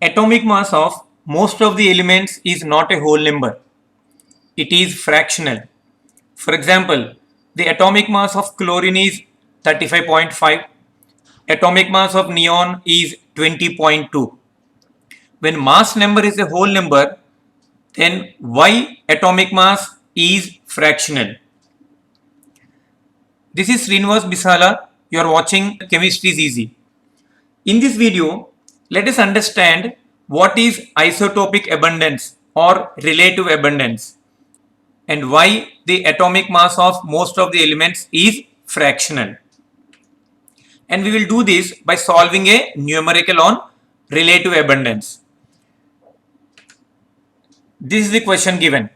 Atomic mass of most of the elements is not a whole number. It is fractional. For example, the atomic mass of chlorine is 35.5. Atomic mass of neon is 20.2. When mass number is a whole number, then why atomic mass is fractional? This is Srinivas Bisala. You are watching Chemistry is Easy. In this video, let us understand what is isotopic abundance or relative abundance and why the atomic mass of most of the elements is fractional. And we will do this by solving a numerical on relative abundance. This is the question given.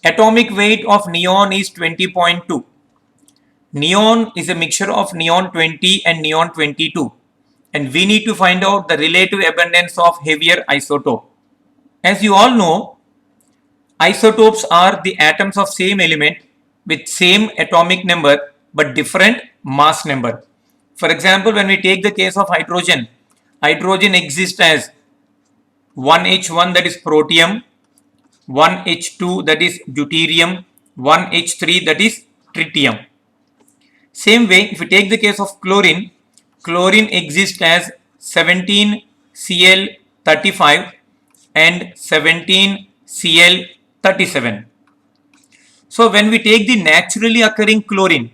Atomic weight of neon is 20.2. Neon is a mixture of neon 20 and neon 22. And we need to find out the relative abundance of heavier isotope. As you all know, isotopes are the atoms of same element with same atomic number but different mass number. For example, when we take the case of hydrogen, hydrogen exists as 1H1 that is protium, 1H2 that is deuterium, 1H3 that is tritium. Same way, if we take the case of chlorine, chlorine exists as 17Cl35 and 17Cl37. So when we take the naturally occurring chlorine,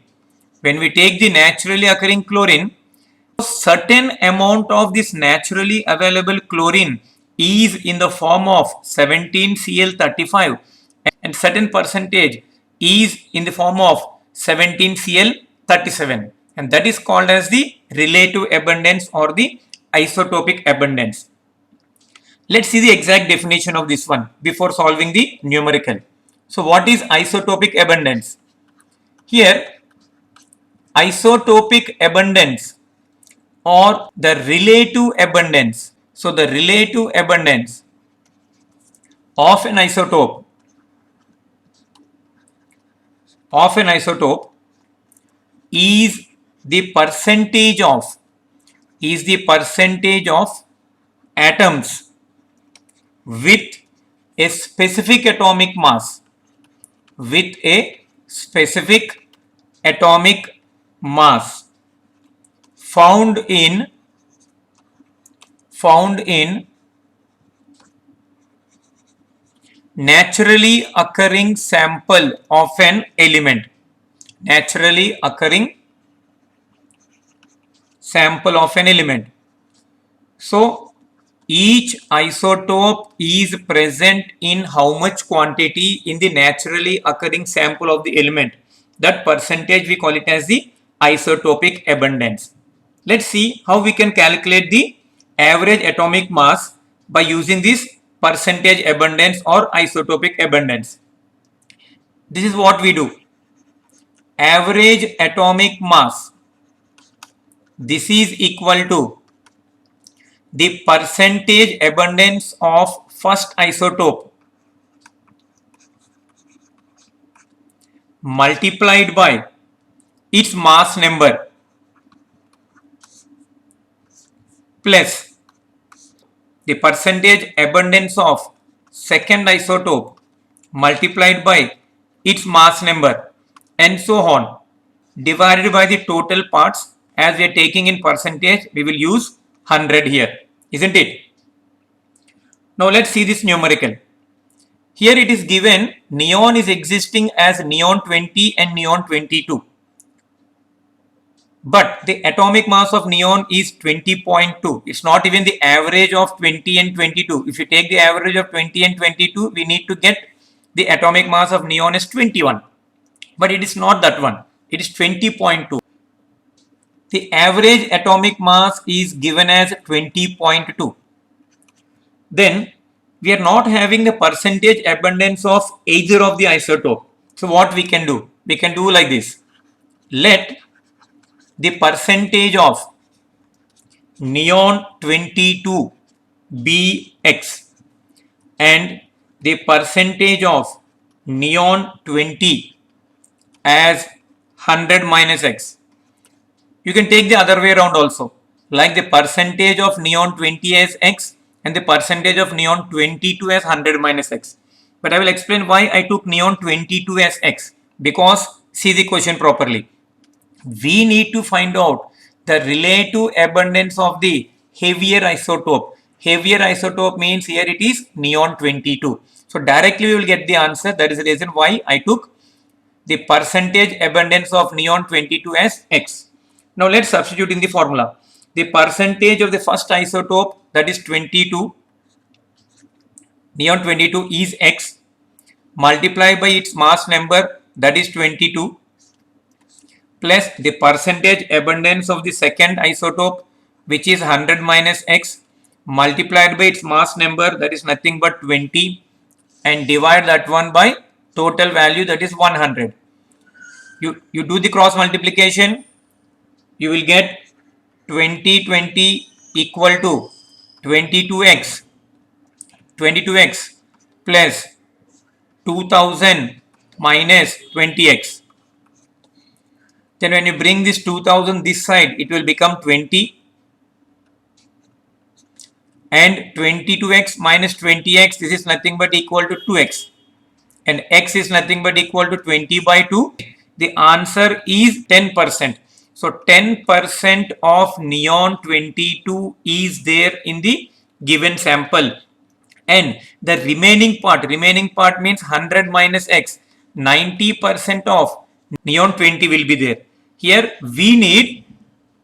certain amount of this naturally available chlorine is in the form of 17Cl35 and certain percentage is in the form of 17Cl37, and that is called as the relative abundance or the isotopic abundance. Let's see the exact definition of this one before solving the numerical. So what is isotopic abundance? Here, isotopic abundance or the relative abundance. So the relative abundance of an isotope is the percentage of atoms with a specific atomic mass found in naturally occurring sample of an element. So each isotope is present in how much quantity in the naturally occurring sample of the element. That percentage we call it as the isotopic abundance. Let's see how we can calculate the average atomic mass by using this percentage abundance or isotopic abundance. This is what we do. Average atomic mass, this is equal to the percentage abundance of first isotope multiplied by its mass number plus the percentage abundance of second isotope multiplied by its mass number, and so on, divided by the total parts. As we are taking in percentage, we will use 100 here, isn't it? Now let's see this numerical. Here it is given neon is existing as neon 20 and neon 22. But the atomic mass of neon is 20.2. It's not even the average of 20 and 22. If you take the average of 20 and 22, we need to get the atomic mass of neon is 21. But it is not that one. It is 20.2. The average atomic mass is given as 20.2. Then we are not having the percentage abundance of either of the isotope. So what we can do? We can do like this. Let the percentage of neon 22 be X and the percentage of neon 20 as 100 minus X. You can take the other way around also. Like the percentage of neon 20 as X and the percentage of neon 22 as 100 minus x. But I will explain why I took neon 22 as x, because see the question properly. We need to find out the relative abundance of the heavier isotope. Heavier isotope means here it is neon 22. So directly we will get the answer. That is the reason why I took the percentage abundance of neon 22 as x. Now let's substitute in the formula. The percentage of the first isotope, that is 22, neon 22 is x, multiplied by its mass number, that is 22, plus the percentage abundance of the second isotope, which is 100 minus x, multiplied by its mass number, that is nothing but 20, and divide that one by total value, that is 100. You do the cross multiplication, you will get 20 equal to 22x plus 2000 minus 20x. Then when you bring this 2000 this side, it will become 20, and 22x minus 20x, this is nothing but equal to 2x, and x is nothing but equal to 20 by 2. The answer is 10%. So 10% of neon 22 is there in the given sample, and the remaining part means 100 minus x, 90% of neon 20 will be there. Here we need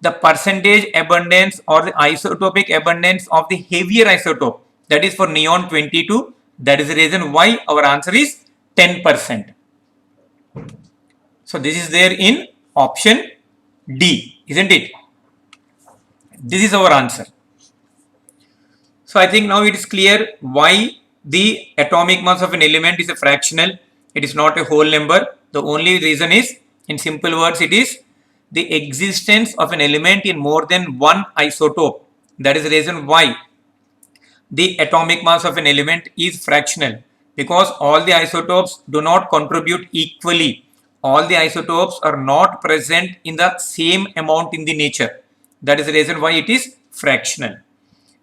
the percentage abundance or the isotopic abundance of the heavier isotope, that is for neon 22. That is the reason why our answer is 10%. So this is there in option D, isn't it? This is our answer. So I think now it is clear why the atomic mass of an element is a fractional. It is not a whole number. The only reason is, in simple words, it is the existence of an element in more than one isotope. That is the reason why the atomic mass of an element is fractional, because all the isotopes do not contribute equally. All the isotopes are not present in the same amount in the nature. That is the reason why it is fractional.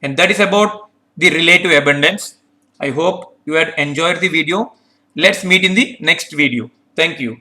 And that is about the relative abundance. I hope you had enjoyed the video. Let's meet in the next video. Thank you.